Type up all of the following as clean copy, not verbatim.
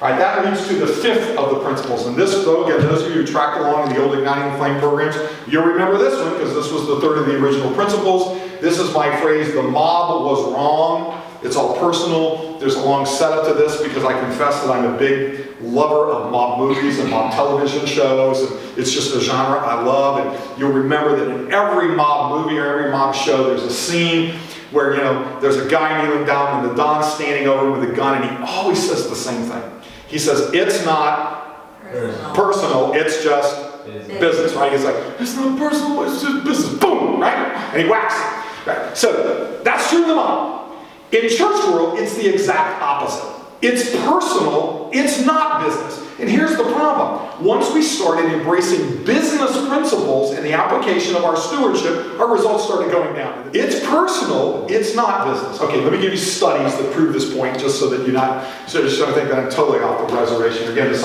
All right, that leads to the fifth of the principles. And this, though, again, those of you who tracked along in the old Igniting the Flame programs, you'll remember this one because this was the third of the original principles. This is my phrase, the mob was wrong. It's all personal. There's a long setup to this because I confess that I'm a big lover of mob movies and mob television shows. And it's just a genre I love. And you'll remember that in every mob movie or every mob show, there's a scene where, there's a guy kneeling down and the Don's standing over him with a gun, and he always says the same thing. He says, it's not personal, it's just business, right? He's like, it's not personal, it's just business, boom, right? And he whacks it, right? So that's true in the mob. In church world, it's the exact opposite. It's personal, it's not business. And here's the problem. Once we started embracing business principles in the application of our stewardship, our results started going down. It's personal, it's not business. Okay, let me give you studies that prove this point, just so that you're not sort of think that I'm totally off the reservation. Again, the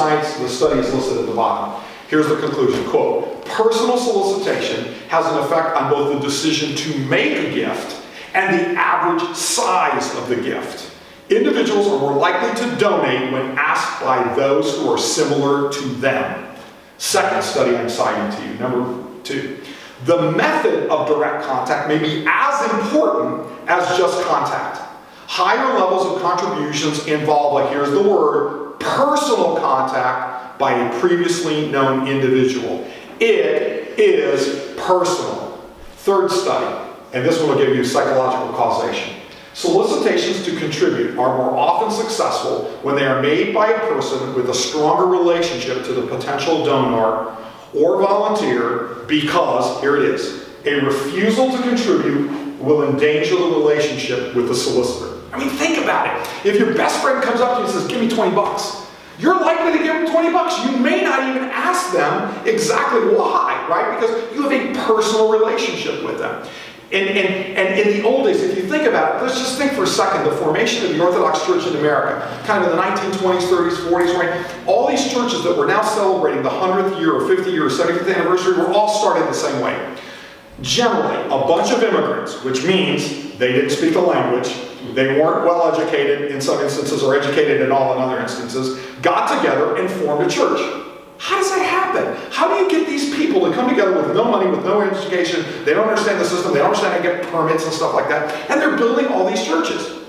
study is listed at the bottom. Here's the conclusion, quote, personal solicitation has an effect on both the decision to make a gift and the average size of the gift. Individuals are more likely to donate when asked by those who are similar to them. Second study I'm citing to you, number 2. The method of direct contact may be as important as just contact. Higher levels of contributions involve, like here's the word, personal contact by a previously known individual. It is personal. Third study, and this one will give you psychological causation. Solicitations to contribute are more often successful when they are made by a person with a stronger relationship to the potential donor or volunteer because, here it is, a refusal to contribute will endanger the relationship with the solicitor. I mean, think about it. If your best friend comes up to you and says, give me 20 bucks, you're likely to give them 20 bucks. You may not even ask them exactly why, right? Because you have a personal relationship with them. And in the old days, if you think about it, let's just think for a second, the formation of the Orthodox Church in America, kind of the 1920s, 30s, 40s, right? All these churches that we're now celebrating the 100th year or 50th year or 75th anniversary were all started the same way. Generally, a bunch of immigrants, which means they didn't speak the language, they weren't well educated in some instances or educated at all in other instances, got together and formed a church. How does that happen? How do you get these people to come together with no money, with no education, they don't understand the system, they don't understand how to get permits and stuff like that, and they're building all these churches?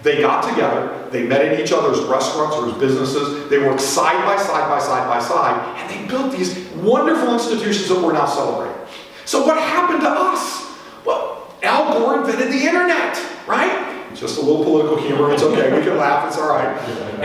They got together, they met in each other's restaurants or businesses, they worked side by side by side by side, and they built these wonderful institutions that we're now celebrating. So what happened to us? Well, Al Gore invented the internet, right? Just a little political humor, it's okay, we can laugh, it's all right.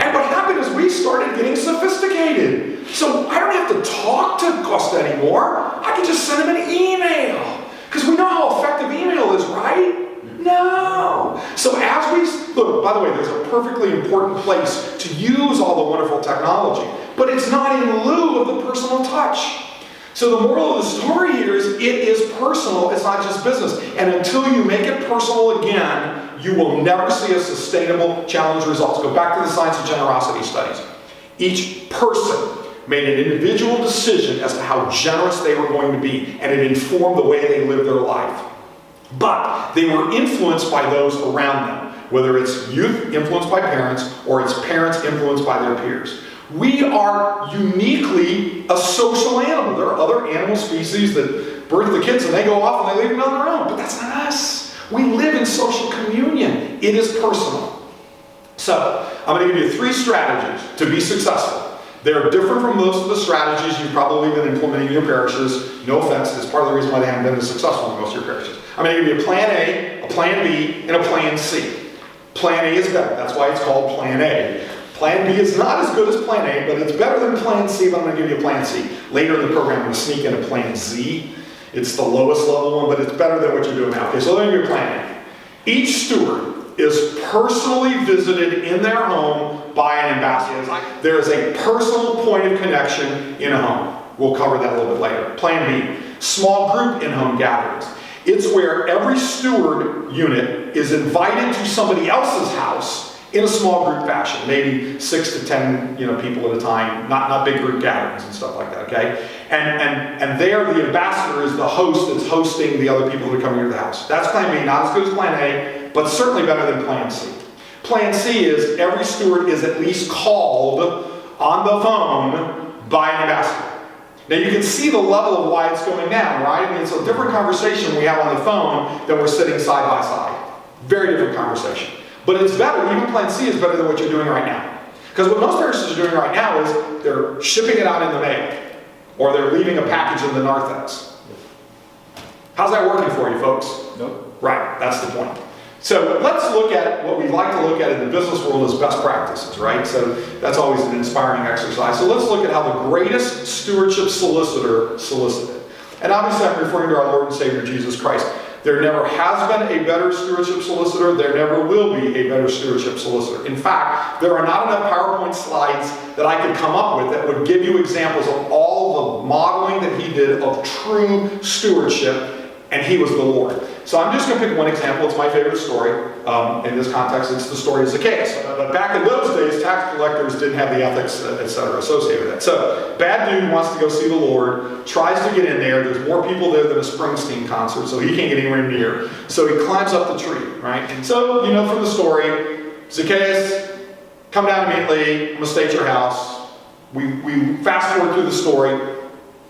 And what happened is we started getting sophisticated. So I don't have to talk to Costa anymore. I can just send him an email. Because we know how effective email is, right? No. So as we, look, by the way, there's a perfectly important place to use all the wonderful technology, but it's not in lieu of the personal touch. So the moral of the story here is it is personal, it's not just business. And until you make it personal again, you will never see a sustainable challenge results. Go back to the science of generosity studies. Each person made an individual decision as to how generous they were going to be, and it informed the way they lived their life. But they were influenced by those around them, whether it's youth influenced by parents or it's parents influenced by their peers. We are uniquely a social animal. There are other animal species that birth the kids and they go off and they leave them on their own, but that's not us. We live in social communion. It is personal. So, I'm going to give you 3 strategies to be successful. They're different from most of the strategies you've probably been implementing in your parishes. No offense, it's part of the reason why they haven't been as successful in most of your parishes. I'm going to give you a plan A, a plan B, and a plan C. Plan A is better. That's why it's called plan A. Plan B is not as good as plan A, but it's better than plan C, but I'm going to give you a plan C. Later in the program, I'm going to sneak in a plan Z. It's the lowest level one, but it's better than what you're doing now. Okay, so let me give you a plan A. Each steward is personally visited in their home by an ambassador. There is a personal point of connection in a home. We'll cover that a little bit later. Plan B, small group in-home gatherings. It's where every steward unit is invited to somebody else's house in a small group fashion, maybe 6 to 10 people at a time, not big group gatherings and stuff like that, okay? And there the ambassador is the host that's hosting the other people that are coming to the house. That's plan B, not as good as plan A, but certainly better than plan C. Plan C is every steward is at least called on the phone by an ambassador. Now you can see the level of why it's going down, right? I mean, it's a different conversation we have on the phone than we're sitting side by side. Very different conversation. But it's better, even Plan C is better than what you're doing right now. Because what most parishes are doing right now is they're shipping it out in the mail. Or they're leaving a package in the narthex. How's that working for you, folks? Nope. Right, that's the point. So let's look at what we like to look at in the business world as best practices, right? So that's always an inspiring exercise. So let's look at how the greatest stewardship solicitor solicited. And obviously I'm referring to our Lord and Savior Jesus Christ. There never has been a better stewardship solicitor. There never will be a better stewardship solicitor. In fact, there are not enough PowerPoint slides that I could come up with that would give you examples of all the modeling that he did of true stewardship, and he was the Lord. So I'm just going to pick one example. It's my favorite story. In this context, it's the story of Zacchaeus. But back in those days, tax collectors didn't have the ethics, etc., associated with it. So, bad dude wants to go see the Lord, tries to get in there. There's more people there than a Springsteen concert, so he can't get anywhere near. So he climbs up the tree, right? And so, you know from the story, Zacchaeus, come down immediately. I'm going to stay at your house. We fast forward through the story,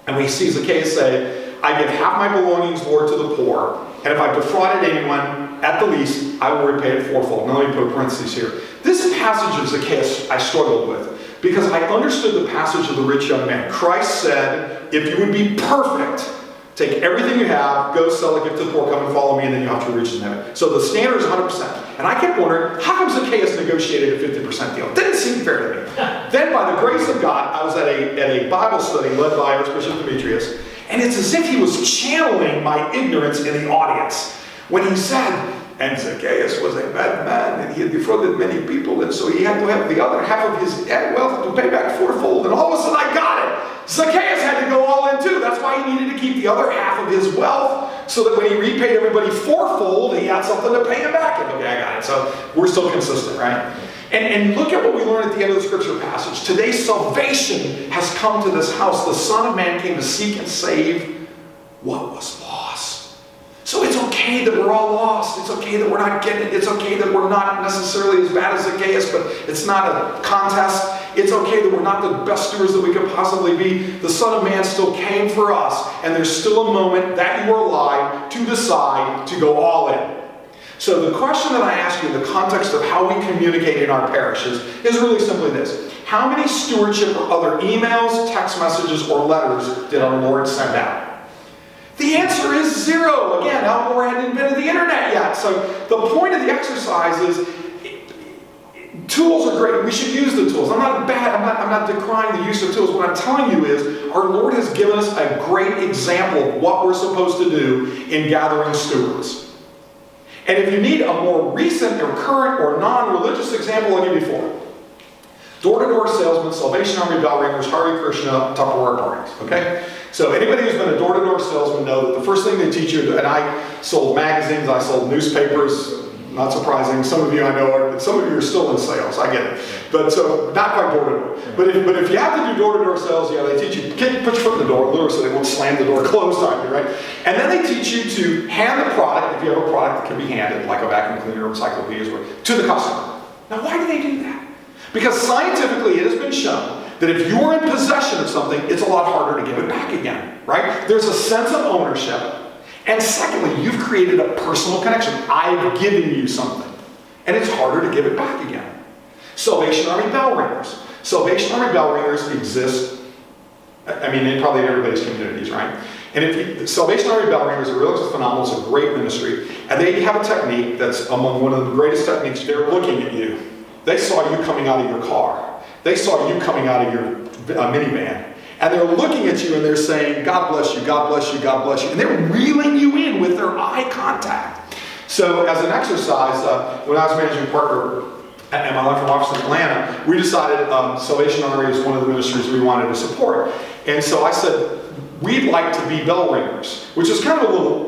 and we see Zacchaeus say, I give half my belongings, Lord, to the poor, and if I've defrauded anyone, at the least, I will repay it fourfold. Now let me put parentheses here. This passage of Zacchaeus I struggled with, because I understood the passage of the rich young man. Christ said, if you would be perfect, take everything you have, go sell it, give to the poor, come and follow me, and then you have true riches in heaven. So the standard is 100%. And I kept wondering, how come Zacchaeus negotiated a 50% deal? It didn't seem fair to me. Then by the grace of God, I was at a Bible study led by Archbishop Demetrius, and it's as if he was channeling my ignorance in the audience when he said, and Zacchaeus was a bad man, and he had defrauded many people, and so he had to have the other half of his wealth to pay back fourfold, and all of a sudden I got it. Zacchaeus had to go all in too. That's why he needed to keep the other half of his wealth, so that when he repaid everybody fourfold, he had something to pay him back. And okay, I got it. So we're still consistent, right? And look at what we learn at the end of the scripture passage. Today salvation has come to this house. The Son of Man came to seek and save what was lost. So it's okay that we're all lost. It's okay that we're not getting it. It's okay that we're not necessarily as bad as Zacchaeus, but it's not a contest. It's okay that we're not the best stewards that we could possibly be. The Son of Man still came for us, and there's still a moment that you are alive to decide to go all in. So the question that I ask you in the context of how we communicate in our parishes is really simply this. How many stewardship or other emails, text messages, or letters did our Lord send out? The answer is 0. Again, Al Gore hadn't invented the internet yet. So the point of the exercise is tools are great. We should use the tools. I'm not decrying the use of tools. What I'm telling you is our Lord has given us a great example of what we're supposed to do in gathering stewards. And if you need a more recent or current or non-religious example, I'll give you 4. Door-to-door salesmen, Salvation Army bell ringers, Hare Krishna, Tupperware parties. Okay? So anybody who's been a door-to-door salesman know that the first thing they teach you, and I sold magazines, I sold newspapers, not surprising. Some of you I know are, some of you are still in sales. I get it. But so, not quite door-to-door. But if you have to do door-to-door sales, yeah, they teach you, put your foot in the door, literally, so they won't slam the door closed on you, right? And then they teach you to hand the product, if you have a product that can be handed, like a vacuum cleaner or encyclopedias, to the customer. Now, why do they do that? Because scientifically, it has been shown that if you're in possession of something, it's a lot harder to give it back again, right? There's a sense of ownership. And secondly, you've created a personal connection. I've given you something. And it's harder to give it back again. Salvation Army bell ringers. Salvation Army bell ringers exist, I mean, in probably everybody's communities, right? And if you, Salvation Army bell ringers are really phenomenal. It's a great ministry. And they have a technique that's among one of the greatest techniques. They're looking at you. They saw you coming out of your car. They saw you coming out of your minivan. And they're looking at you and they're saying, God bless you, God bless you, God bless you. And they're reeling you in with their eye contact. So as an exercise, when I was managing partner at my life from office in Atlanta, we decided Salvation Army is one of the ministries we wanted to support. And so I said, we'd like to be bell ringers, which is kind of a little,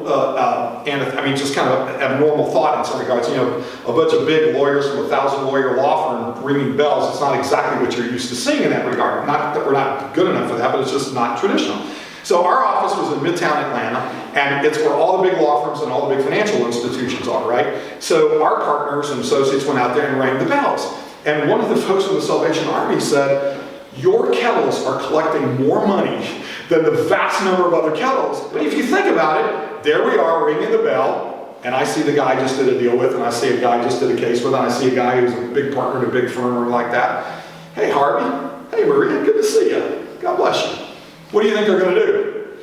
just kind of an abnormal thought in some regards. You know, a bunch of big lawyers from a 1,000-lawyer law firm ringing bells. It's not exactly what you're used to seeing in that regard. Not that we're not good enough for that, but it's just not traditional. So our office was in Midtown Atlanta, and it's where all the big law firms and all the big financial institutions are, right? So our partners and associates went out there and rang the bells. And one of the folks from the Salvation Army said, your kettles are collecting more money than the vast number of other kettles. But if you think about it, there we are ringing the bell, and I see the guy I just did a deal with, and I see a guy I just did a case with, and I see a guy who's a big partner in a big firm or like that. Hey Harvey, hey Maria, good to see you. God bless you. What do you think they're going to do?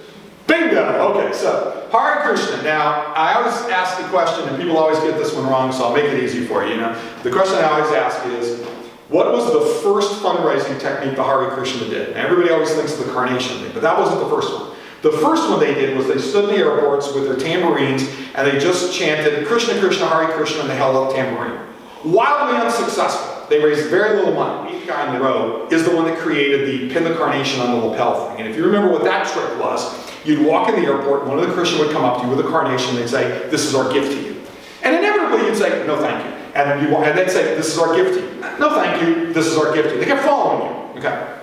Bingo! Okay, so Hare Krishna. Now, I always ask the question, and people always get this one wrong, so I'll make it easy for you. The question I always ask is, what was the first fundraising technique the Hare Krishna did? Now, everybody always thinks of the carnation thing, but that wasn't the first one. The first one they did was they stood in the airports with their tambourines, and they just chanted, Krishna, Krishna, Hare Krishna, and they held up the tambourine. Wildly unsuccessful. They raised very little money. The guy in the row is the one that created the pin the carnation on the lapel thing. And if you remember what that trick was, you'd walk in the airport, and one of the Christians would come up to you with a carnation, and they'd say, this is our gift to you. And inevitably you'd say, no thank you. And they'd say, this is our gift to you. No thank you, this is our gift to you. They kept following you, okay?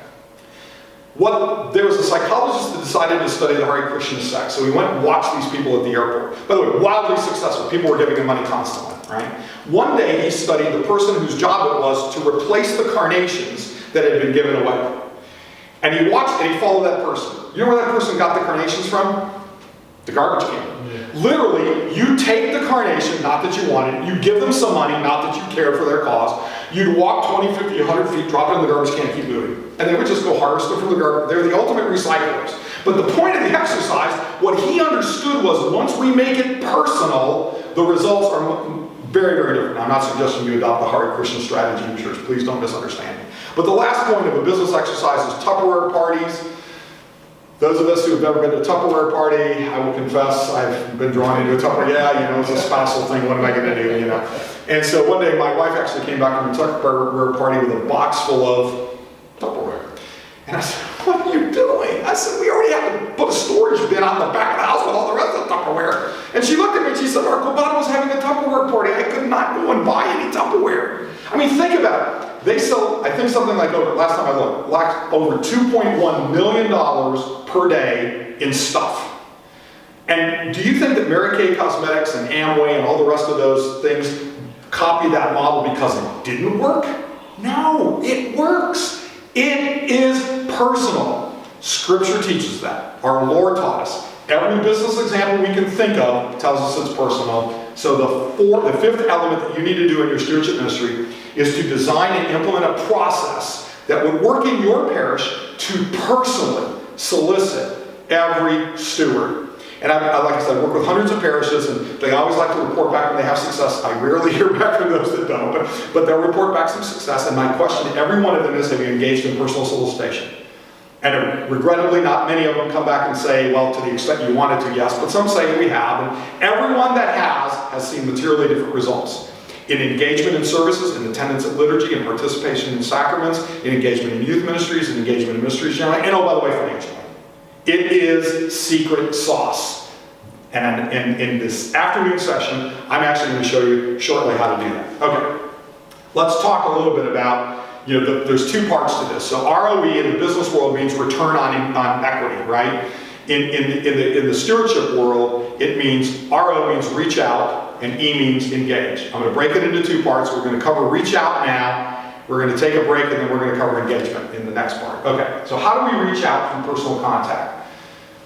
There was a psychologist that decided to study the Hare Krishna sect, so he went and watched these people at the airport. By the way, wildly successful. People were giving him money constantly, right? One day he studied the person whose job it was to replace the carnations that had been given away. And he watched and he followed that person. You know where that person got the carnations from? The garbage can. Yeah. Literally, you take the carnation, not that you wanted, you give them some money, not that you cared for their cause, you'd walk 20, 50, 100 feet, drop it in the garbage can, and keep moving. And they would just go harvest it from the garbage. They're the ultimate recyclers. But the point of the exercise, what he understood was once we make it personal, the results are very, very different. Now, I'm not suggesting you adopt the Hare Krishna strategy in church. Please don't misunderstand me. But the last point of a business exercise is Tupperware parties. Those of us who have never been to a Tupperware party, I will confess, I've been drawn into a Tupperware. Yeah, it's a spousal thing. What am I going to do, And so one day, my wife actually came back from a Tupperware party with a box full of Tupperware. And I said, what are you doing? I said, we already have to put a storage bin out in the back of the house with all the rest of the Tupperware. And she looked at me and she said, our Kubana was having a Tupperware party. I could not go and buy any Tupperware. I mean, think about it. They sell, I think something like last time I looked, like over $2.1 million per day in stuff. And do you think that Mary Kay Cosmetics and Amway and all the rest of those things copied that model because it didn't work? No, it works. It is personal. Scripture teaches that. Our Lord taught us. Every business example we can think of tells us it's personal. So the fifth element that you need to do in your stewardship ministry is to design and implement a process that would work in your parish to personally solicit every steward. And like I said, I work with hundreds of parishes, and they always like to report back when they have success. I rarely hear back from those that don't, but they'll report back some success. And my question to every one of them is, have you engaged in personal solicitation? And regrettably, not many of them come back and say, well, to the extent you wanted to, yes. But some say we have. And everyone that has seen materially different results. In engagement in services, in attendance at liturgy, in participation in sacraments, in engagement in youth ministries, in engagement in ministries generally, and oh, by the way, financially. It is secret sauce. And in this afternoon session, I'm actually going to show you shortly how to do that. Okay, let's talk a little bit about, there's two parts to this. So ROE in the business world means return on equity, right? In the stewardship world, it means RO means reach out, and E means engage. I'm going to break it into two parts. We're going to cover reach out now. We're going to take a break, and then we're going to cover engagement in the next part. Okay, so how do we reach out through personal contact?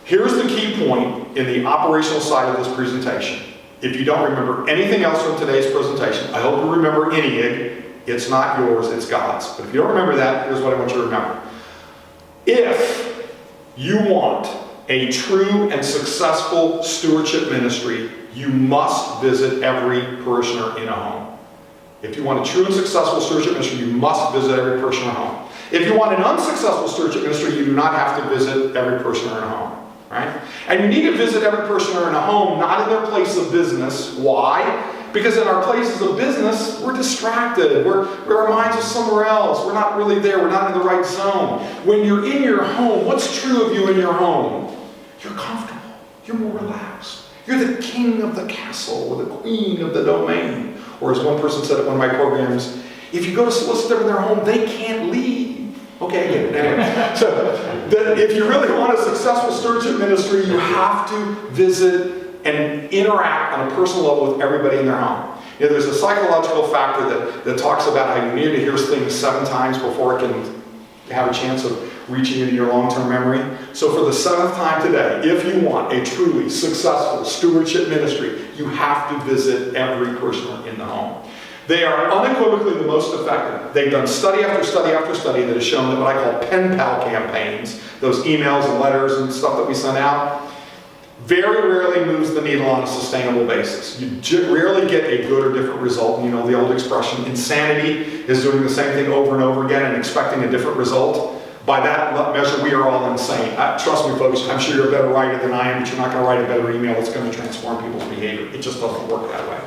Here's the key point in the operational side of this presentation. If you don't remember anything else from today's presentation, I hope you remember ENIAC. It's not yours, it's God's. But if you don't remember that, here's what I want you to remember. If you want a true and successful stewardship ministry, you must visit every parishioner in a home. If you want a true and successful stewardship ministry, you must visit every parishioner in a home. If you want an unsuccessful stewardship ministry, you do not have to visit every parishioner in a home. Right? And you need to visit every parishioner in a home, not in their place of business. Why? Because in our places of business, we're distracted. Our minds are somewhere else. We're not really there. We're not in the right zone. When you're in your home, what's true of you in your home? You're comfortable. You're more relaxed. You're the king of the castle or the queen of the domain. Or as one person said at one of my programs, if you go to solicit them in their home, they can't leave. Okay, good. Anyway, so if you really want a successful stewardship ministry, you have to visit and interact on a personal level with everybody in their home. You know, there's a psychological factor that talks about how you need to hear things 7 times before it can have a chance of reaching into your long-term memory. So for the 7th time today, if you want a truly successful stewardship ministry, you have to visit every person in the home. They are unequivocally the most effective. They've done study after study after study that has shown that what I call pen pal campaigns, those emails and letters and stuff that we send out, very rarely moves the needle on a sustainable basis. You rarely get a good or different result. You know the old expression, insanity is doing the same thing over and over again and expecting a different result. By that measure, we are all insane. Trust me, folks, I'm sure you're a better writer than I am, but you're not going to write a better email that's going to transform people's behavior. It just doesn't work that way.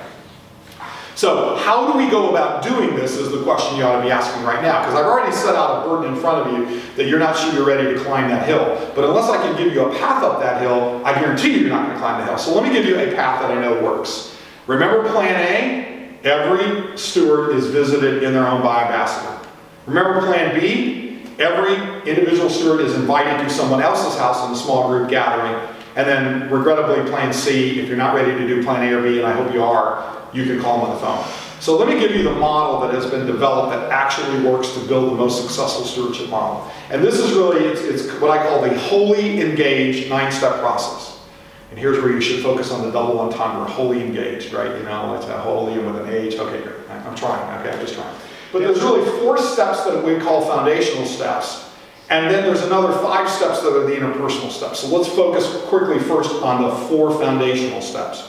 So how do we go about doing this is the question you ought to be asking right now, because I've already set out a burden in front of you that you're not sure you're ready to climb that hill. But unless I can give you a path up that hill, I guarantee you're not going to climb the hill. So let me give you a path that I know works. Remember plan A? Every steward is visited in their home by ambassador. Remember plan B? Every individual steward is invited to someone else's house in a small group gathering. And then regrettably plan C, if you're not ready to do plan A or B, and I hope you are, you can call them on the phone. So let me give you the model that has been developed that actually works to build the most successful stewardship model. And this is really, it's what I call the wholly engaged 9-step process. And here's where you should focus on the double entendre, wholly engaged, right? You know, it's a wholly and with an H. Okay, great. I'm trying. Okay, I'm just trying. But there's really 4 steps that we call foundational steps. And then there's another 5 steps that are the interpersonal steps. So let's focus quickly first on the 4 foundational steps.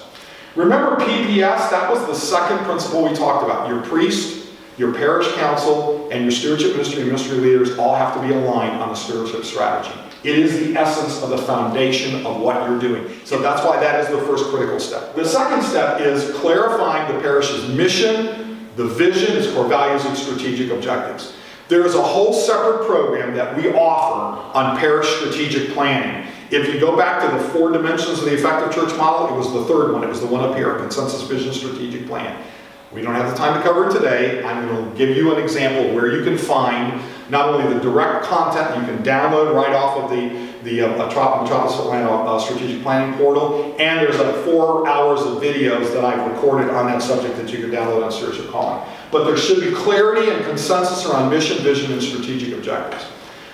Remember PPS, that was the second principle we talked about. Your priest, your parish council, and your stewardship ministry and ministry leaders all have to be aligned on the stewardship strategy. It is the essence of the foundation of what you're doing. So that's why that is the first critical step. The second step is clarifying the parish's mission, the vision, its core values, and strategic objectives. There is a whole separate program that we offer on parish strategic planning. If you go back to the 4 dimensions of the effective church model, it was the 3rd one. It was the one up here, consensus, vision, strategic plan. We don't have the time to cover it today. I'm going to give you an example where you can find not only the direct content you can download right off of the Metropolis Atlanta strategic planning portal, and there's like 4 hours of videos that I've recorded on that subject that you can download on Stewardship Calling. But there should be clarity and consensus around mission, vision, and strategic objectives.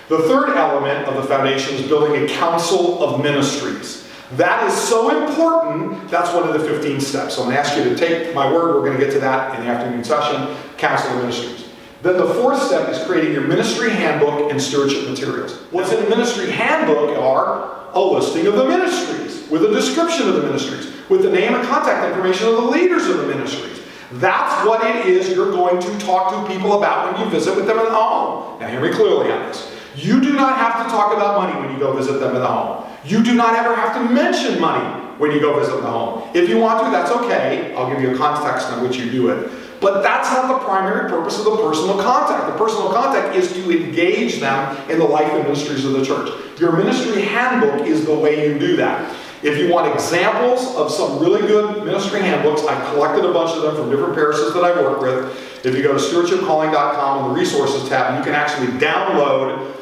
The third element of the foundation is building a council of ministries. That is so important, that's one of the 15 steps. So I'm going to ask you to take my word, we're going to get to that in the afternoon session, council of ministries. Then the 4th step is creating your ministry handbook and stewardship materials. What's in the ministry handbook are a listing of the ministries, with a description of the ministries, with the name and contact information of the leaders of the ministries. That's what it is you're going to talk to people about when you visit with them in the home. Now hear me clearly on this. You do not have to talk about money when you go visit them in the home. You do not ever have to mention money when you go visit the home. If you want to, that's okay. I'll give you a context in which you do it. But that's not the primary purpose of the personal contact. The personal contact is to engage them in the life and ministries of the church. Your ministry handbook is the way you do that. If you want examples of some really good ministry handbooks, I collected a bunch of them from different parishes that I work with. If you go to stewardshipcalling.com on the resources tab, you can actually download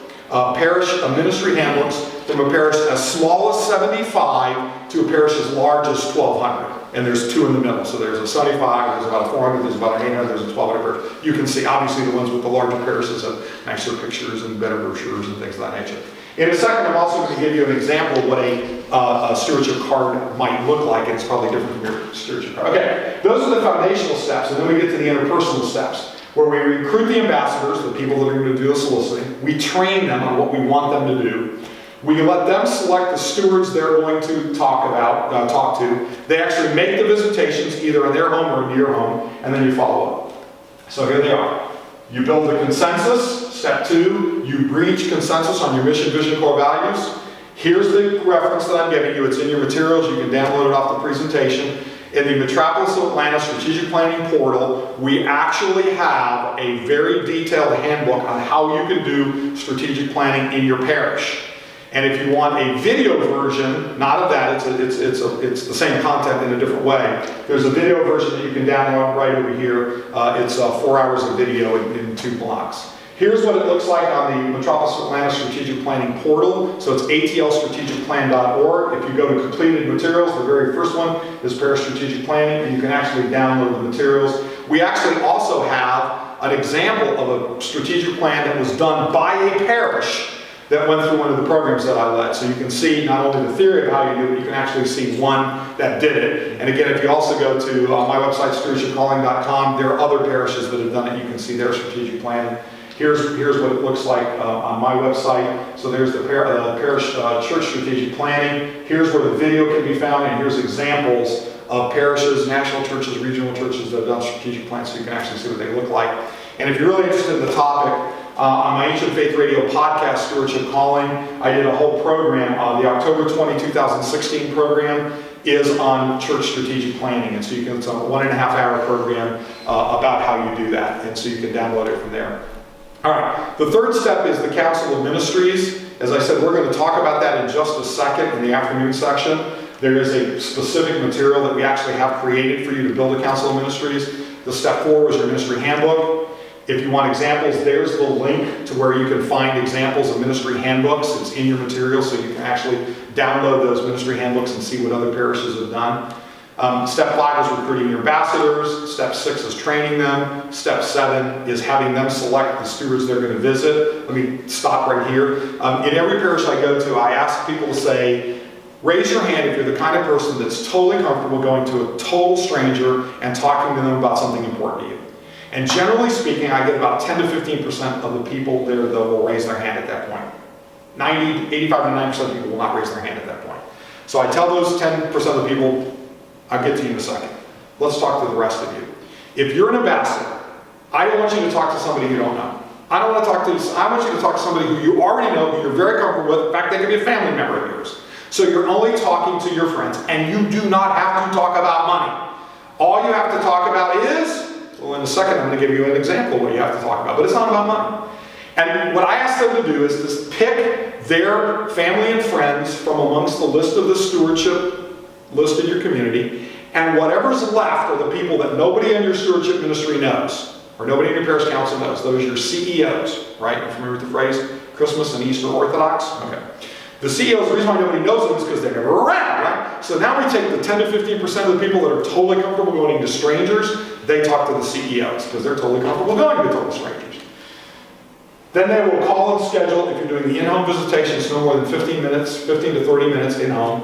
ministry handbooks from a parish as small as 75 to a parish as large as 1,200. And there's 2 in the middle. So there's a 75, there's about a 400, there's about an 800, there's a 1,200 parish. You can see, obviously, the ones with the larger parishes have nicer pictures and better brochures and things of that nature. In a second, I'm also going to give you an example of what a stewardship card might look like, and it's probably different from your stewardship card. Okay, those are the foundational steps, and then we get to the interpersonal steps, where we recruit the ambassadors, the people that are going to do the soliciting. We train them on what we want them to do. We let them select the stewards they're going to talk to. They actually make the visitations either in their home or in your home, and then you follow up. So here they are. You build the consensus. Step 2, you reach consensus on your mission, vision, core values. Here's the reference that I'm giving you. It's in your materials. You can download it off the presentation. In the Metropolis Atlanta Strategic Planning Portal, we actually have a very detailed handbook on how you can do strategic planning in your parish. And if you want a video version, not of that, it's the same content in a different way. There's a video version that you can download right over here. It's 4 hours of video in 2 blocks. Here's what it looks like on the Metropolis Atlanta Strategic Planning portal. So it's atlstrategicplan.org. If you go to completed materials, the very first one is Parish Strategic Planning, and you can actually download the materials. We actually also have an example of a strategic plan that was done by a parish that went through one of the programs that I led. So you can see not only the theory of how you do it, you can actually see one that did it. And again, if you also go to my website, stewardshipcalling.com, there are other parishes that have done it. You can see their strategic plan. Here's what it looks like on my website. So there's the parish church strategic planning. Here's where the video can be found, and here's examples of parishes, national churches, regional churches that have done strategic plans, so you can actually see what they look like. And if you're really interested in the topic, on my Ancient Faith Radio podcast, Stewardship Calling, I did a whole program. The October 20, 2016 program is on church strategic planning, and so you can, it's a 1.5-hour program about how you do that, and so you can download it from there. All right, the third step is the Council of Ministries. As I said, we're going to talk about that in just a second in the afternoon section. There is a specific material that we actually have created for you to build a Council of Ministries. The step 4 was your ministry handbook. If you want examples, there's the link to where you can find examples of ministry handbooks. It's in your material, so you can actually download those ministry handbooks and see what other parishes have done. Step 5 is recruiting your ambassadors. Step 6 is training them. Step 7 is having them select the stewards they're going to visit. Let me stop right here. In every parish I go to, I ask people to say, raise your hand if you're the kind of person that's totally comfortable going to a total stranger and talking to them about something important to you. And generally speaking, I get about 10 to 15% of the people there that will raise their hand at that point. 85 to 90% of people will not raise their hand at that point. So I tell those 10% of the people, I'll get to you in a second. Let's talk to the rest of you. If you're an ambassador, I don't want you to talk to somebody you don't know. I want you to talk to somebody who you already know, who you're very comfortable with. In fact, they could be a family member of yours. So you're only talking to your friends, and you do not have to talk about money. All you have to talk about is, well, in a second I'm going to give you an example of what you have to talk about, but it's not about money. And what I ask them to do is to pick their family and friends from amongst the list of the stewardship list in your community, and whatever's left are the people that nobody in your stewardship ministry knows, or nobody in your parish council knows. Those are your CEOs, right? You familiar with the phrase Christmas and Easter Orthodox? Okay. The CEOs, the reason why nobody knows them is because they're never around, right? So now we take the 10 to 15% of the people that are totally comfortable going to strangers, they talk to the CEOs because they're totally comfortable going to total strangers. Then they will call and schedule, if you're doing the in-home visitation, it's no more than 15 to 30 minutes in-home,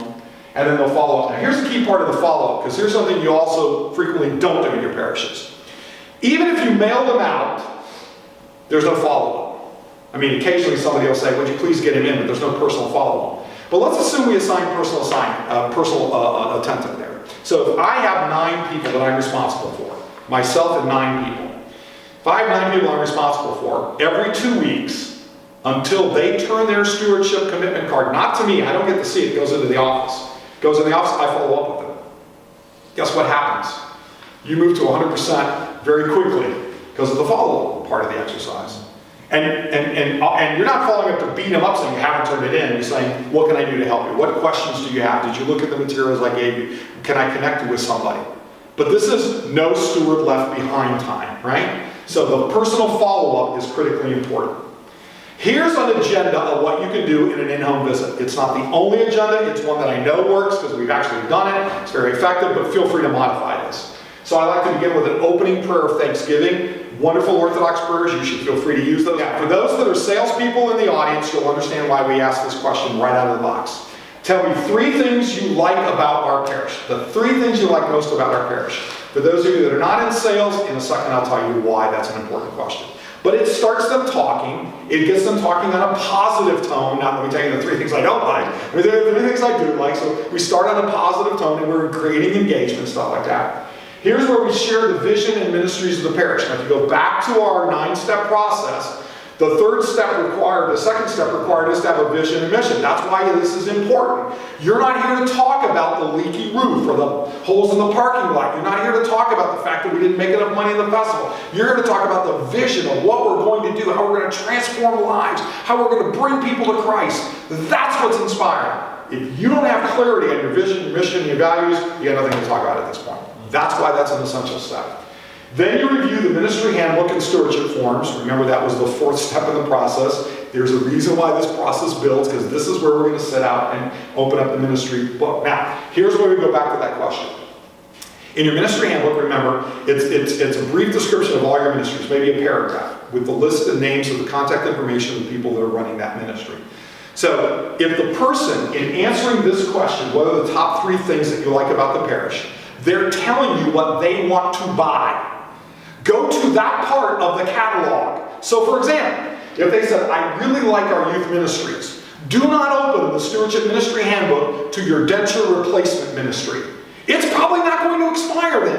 and then they'll follow up. Now here's the key part of the follow-up, because here's something you also frequently don't do in your parishes. Even if you mail them out, there's no follow-up. I mean, occasionally somebody will say, would you please get him in, but there's no personal follow-up. But let's assume we assign personal attendant there. So if I have 9 people that I'm responsible for, myself and 9 people, if I have 9 people I'm responsible for, every 2 weeks, until they turn their stewardship commitment card, not to me, I don't get to see it, it goes into the office. It goes in the office, I follow up with them. Guess what happens? You move to 100% very quickly because of the follow-up part of the exercise. And you're not following up to beat them up saying you haven't turned it in. You're saying, what can I do to help you? What questions do you have? Did you look at the materials I gave you? Can I connect you with somebody? But this is no steward left behind time, right? So the personal follow-up is critically important. Here's an agenda of what you can do in an in-home visit. It's not the only agenda. It's one that I know works because we've actually done it. It's very effective, but feel free to modify this. So I like to begin with an opening prayer of thanksgiving. Wonderful Orthodox prayers, you should feel free to use those. Yeah, for those that are salespeople in the audience, you'll understand why we ask this question right out of the box. Tell me 3 things you like about our parish. The 3 things you like most about our parish. For those of you that are not in sales, in a second I'll tell you why that's an important question. But it starts them talking. It gets them talking on a positive tone. Now let me tell you the 3 things I don't like. I mean, there are 3 things I do like. So we start on a positive tone and we're creating engagement, stuff like that. Here's where we share the vision and ministries of the parish. Now if you go back to our 9-step process, the second step required is to have a vision and mission. That's why this is important. You're not here to talk about the leaky roof or the holes in the parking lot. You're not here to talk about the fact that we didn't make enough money in the festival. You're here to talk about the vision of what we're going to do, how we're going to transform lives, how we're going to bring people to Christ. That's what's inspiring. If you don't have clarity on your vision, your mission, your values, you got nothing to talk about at this point. That's why that's an essential step. Then you review the ministry handbook and stewardship forms. Remember, that was the fourth step in the process. There's a reason why this process builds, because this is where we're going to set out and open up the ministry book. Now, here's where we go back to that question. In your ministry handbook, remember, it's a brief description of all your ministries, maybe a paragraph, with the list and names of the contact information of the people that are running that ministry. So, if the person, in answering this question, what are the top 3 things that you like about the parish, they're telling you what they want to buy. Go to that part of the catalog. So, for example, if they said, I really like our youth ministries, do not open the Stewardship Ministry Handbook to your denture replacement ministry. It's probably not going to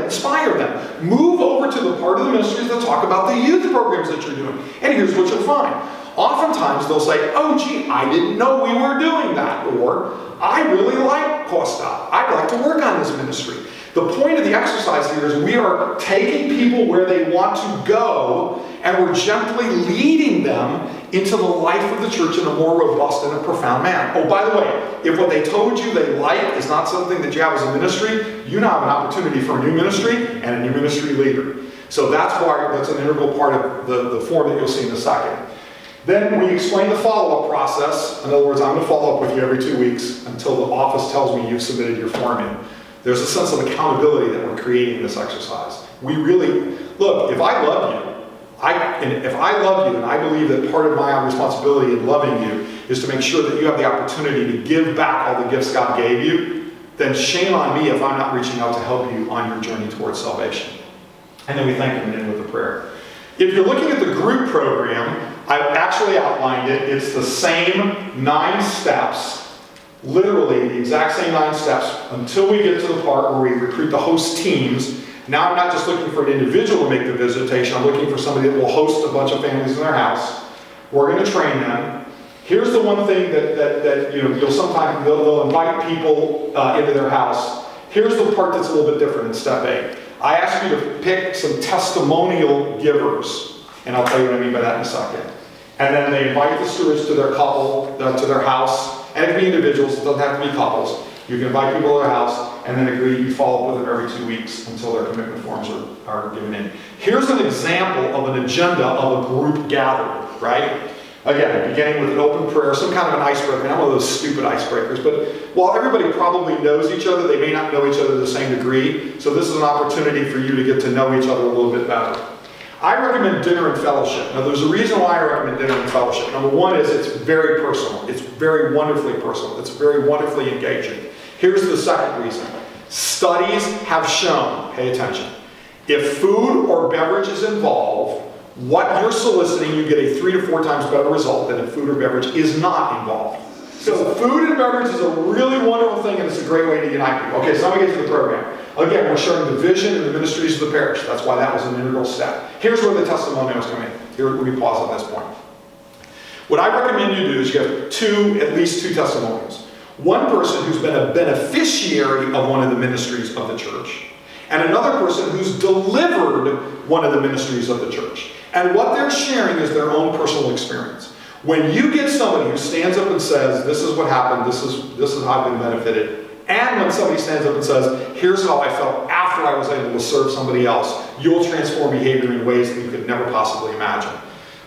inspire them. Move over to the part of the ministries that talk about the youth programs that you're doing. And here's what you'll find. Oftentimes they'll say, oh gee, I didn't know we were doing that. Or, I really like Costa. I'd like to work on this ministry. The point of the exercise here is we are taking people where they want to go, and we're gently leading them into the life of the church in a more robust and a profound manner. Oh, by the way, if what they told you they like is not something that you have as a ministry, you now have an opportunity for a new ministry and a new ministry leader. So that's an integral part of the form that you'll see in a second. Then we explain the follow-up process. In other words, I'm going to follow up with you every 2 weeks until the office tells me you've submitted your form in. There's a sense of accountability that we're creating in this exercise. We really, look, if I love you, and I believe that part of my responsibility in loving you is to make sure that you have the opportunity to give back all the gifts God gave you, then shame on me if I'm not reaching out to help you on your journey towards salvation. And then we thank Him and end with a prayer. If you're looking at the group program, I've actually outlined it. It's the same 9 steps. Literally the exact same 9 steps until we get to the part where we recruit the host teams. Now I'm not just looking for an individual to make the visitation. I'm looking for somebody that will host a bunch of families in their house. We're going to train them. Here's the one thing that you'll sometimes they'll invite people into their house. Here's the part that's a little bit different in step 8. I ask you to pick some testimonial givers, and I'll tell you what I mean by that in a second. And then they invite the stewards to their couple, to their house. And it can be individuals, it doesn't have to be couples. You can invite people to their house and then agree you follow up with them every 2 weeks until their commitment forms are given in. Here's an example of an agenda of a group gathering, right? Again, beginning with an open prayer, some kind of an icebreaker. Not one of those stupid icebreakers, but while everybody probably knows each other, they may not know each other to the same degree. So this is an opportunity for you to get to know each other a little bit better. I recommend dinner and fellowship. Now, there's a reason why I recommend dinner and fellowship. Number one is it's very personal. It's very wonderfully personal. It's very wonderfully engaging. Here's the second reason. Studies have shown, pay attention, if food or beverage is involved, what you're soliciting, you get a 3 to 4 times better result than if food or beverage is not involved. So food and beverage is a really wonderful thing, and it's a great way to unite people. Okay, so let me get to the program. Again, we're showing the vision and the ministries of the parish. That's why that was an integral step. Here's where the testimonials come in. Here, let me pause on this point. What I recommend you do is you have at least two testimonials. One person who's been a beneficiary of one of the ministries of the church, and another person who's delivered one of the ministries of the church. And what they're sharing is their own personal experience. When you get somebody who stands up and says, this is what happened, this is how I've been benefited, and when somebody stands up and says, here's how I felt after I was able to serve somebody else, you'll transform behavior in ways that you could never possibly imagine.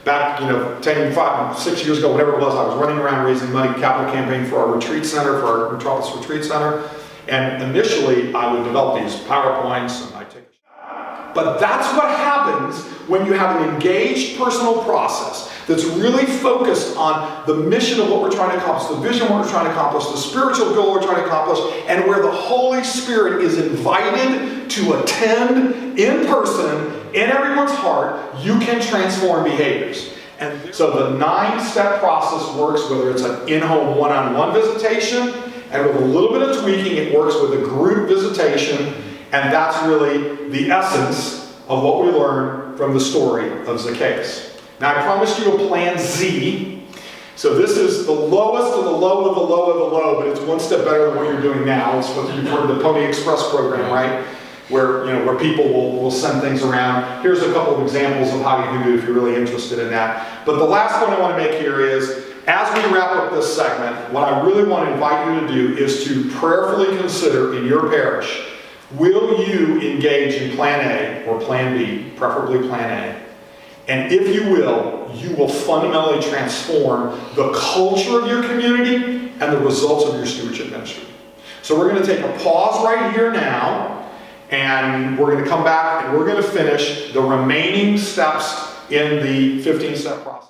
Back, 6 years ago, whatever it was, I was running around raising money, capital campaign for our retreat center, for our Metropolis retreat center. And initially, I would develop these PowerPoints, and I'd take But that's what happens when you have an engaged personal process that's really focused on the mission of what we're trying to accomplish, the vision of what we're trying to accomplish, the spiritual goal we're trying to accomplish, and where the Holy Spirit is invited to attend in person, in everyone's heart. You can transform behaviors. And so the 9-step process works whether it's an in-home one-on-one visitation, and with a little bit of tweaking, it works with a group visitation, and that's really the essence of what we learn from the story of Zacchaeus. Now, I promised you a plan Z. So this is the lowest of the low of the low of the low, but it's one step better than what you're doing now. It's what you've heard of the Pony Express program, right? Where people will send things around. Here's a couple of examples of how you can do it if you're really interested in that. But the last point I want to make here is, as we wrap up this segment, what I really want to invite you to do is to prayerfully consider in your parish Will you engage in Plan A or Plan B, preferably Plan A? And if you will fundamentally transform the culture of your community and the results of your stewardship ministry. So we're going to take a pause right here now, and we're going to come back and we're going to finish the remaining steps in the 15-step process.